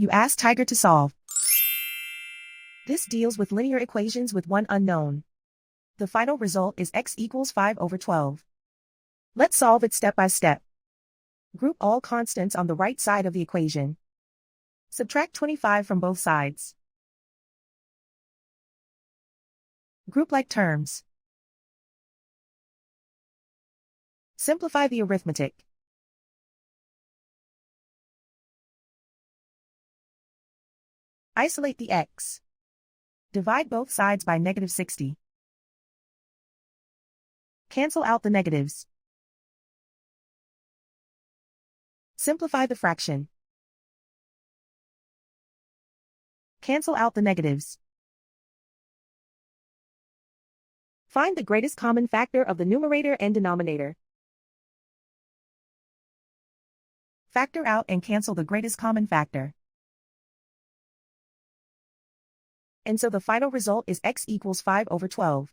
You ask Tiger to solve. This deals with linear equations with one unknown. The final result is x equals 5 over 12. Let's solve it step by step. Group all constants on the right side of the equation. Subtract 25 from both sides. Group like terms. Simplify the arithmetic. Isolate the x. Divide both sides by -60. Cancel out the negatives. Simplify the fraction. Cancel out the negatives. Find the greatest common factor of the numerator and denominator. Factor out and cancel the greatest common factor. And so the final result is x equals 5 over 12.